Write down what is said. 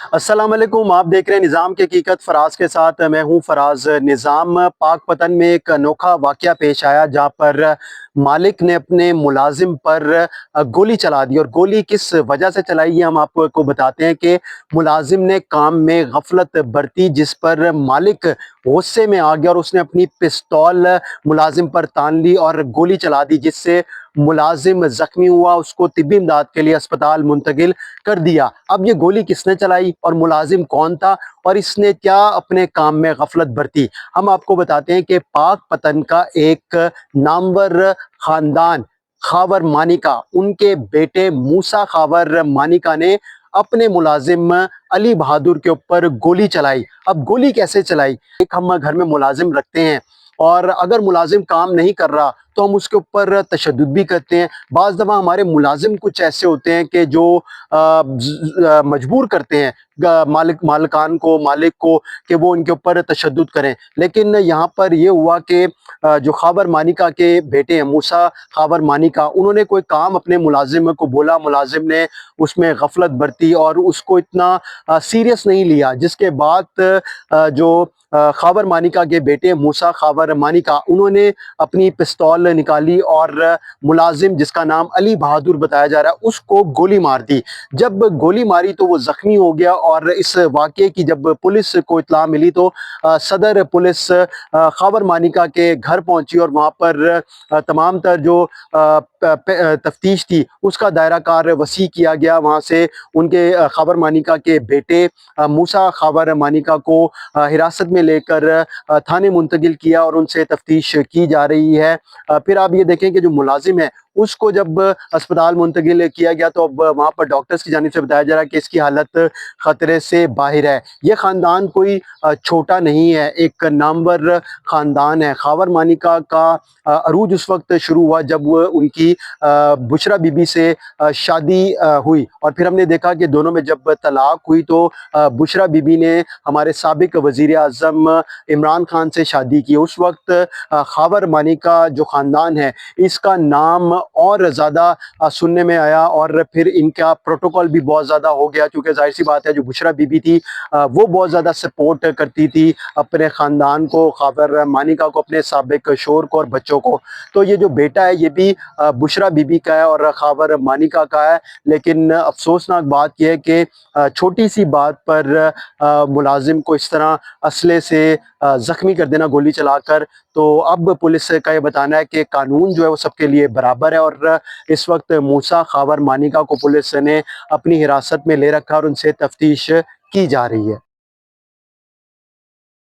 अस्सलाम वालेकुम। आप देख रहे हैं निज़ाम की हकीकत फराज के साथ। मैं हूं फराज। निज़ाम पाक पतन में एक अनोखा वाक़या पेश आया जहां पर मालिक ने अपने मुलाजिम पर गोली चला दी। और गोली किस वजह से चलाई ये हम आपको बताते हैं कि मुलाजिम ने काम में गफलत बरती, जिस पर मालिक गुस्से में आ गया और उसने अपनी पिस्तौल मुलाजिम पर तान ली और गोली चला दी, जिससे मुलाजिम जख्मी हुआ। उसको तिब्बी इमदाद के लिए अस्पताल मुंतकिल कर दिया। अब ये गोली किसने चलाई और मुलाजिम कौन था और इसने क्या अपने काम में गफलत बरती, हम आपको बताते हैं कि पाक पतन का एक नामवर खानदान खावर मानिका, उनके बेटे मूसा खावर मानिका ने अपने मुलाजिम अली बहादुर के ऊपर गोली चलाई। अब गोली कैसे चलाई? एक हम घर में मुलाजिम रखते हैं और अगर मुलाजिम काम नहीं कर रहा तो हम उसके ऊपर तशद्दुद भी करते हैं। बाज़ दफ़ा हमारे मुलाजिम कुछ ऐसे होते हैं कि जो मजबूर करते हैं मालिक को कि वो उनके ऊपर तशद्दुद करें। लेकिन यहाँ पर ये हुआ कि जो खावर मानिका के बेटे हैं मूसा खावर मानिका, उन्होंने कोई काम अपने मुलाजिम को बोला, मुलाजिम ने उसमें गफलत बरती और उसको इतना सीरियस नहीं लिया, जिसके बाद जो खावर मानिका के बेटे मूसा खावर मानिका, उन्होंने अपनी पिस्तौल निकाली और मुलाजिम जिसका नाम अली बहादुर बताया जा रहा है उसको गोली मार दी। जब गोली मारी तो वो जख्मी हो गया और इस वाक़े की जब पुलिस को इत्तला मिली तो सदर पुलिस खावर मानिका के घर पहुंची और वहाँ पर तमाम तर जो तफ्तीश थी उसका दायरा कार वसी किया गया। वहाँ से उनके खावर मानिका के बेटे मूसा खावर मानिका को हिरासत में लेकर थाने मुंतकिल किया और उनसे तफ्तीश की जा रही है। फिर आप ये देखें कि जो मुलाजिम है उसको जब अस्पताल मुंतकिल किया गया तो अब वहाँ पर डॉक्टर्स की जानिब से बताया जा रहा है कि इसकी हालत ख़तरे से बाहर है। ये ख़ानदान कोई छोटा नहीं है, एक नामवर ख़ानदान है। खावर मानिका का अरूज उस वक्त शुरू हुआ जब वो उनकी बुशरा बीबी से शादी हुई और फिर हमने देखा कि दोनों में जब तलाक हुई तो बुशरा बीबी ने हमारे साबिक वज़ीर आज़म इमरान खान से शादी की। उस वक्त खावर मानिका जो ख़ानदान है इसका नाम और ज़्यादा सुनने में आया और फिर इनका प्रोटोकॉल भी बहुत ज़्यादा हो गया, क्योंकि जाहिर सी बात है जो बुशरा बीबी थी वो बहुत ज़्यादा सपोर्ट करती थी अपने ख़ानदान को, खावर मानिका को, अपने साबिक शोहर को और बच्चों को। तो ये जो बेटा है ये भी बुशरा बीबी का है और खावर मानिका का है। लेकिन अफसोसनाक बात यह है कि छोटी सी बात पर मुलाजिम को इस तरह असले से ज़ख्मी कर देना गोली चलाकर। तो अब पुलिस का ये बताना है कि कानून जो है वो सबके लिए बराबर है और इस वक्त मूसा खावर मानिका को पुलिस ने अपनी हिरासत में ले रखा और उनसे तफ्तीश की जा रही है।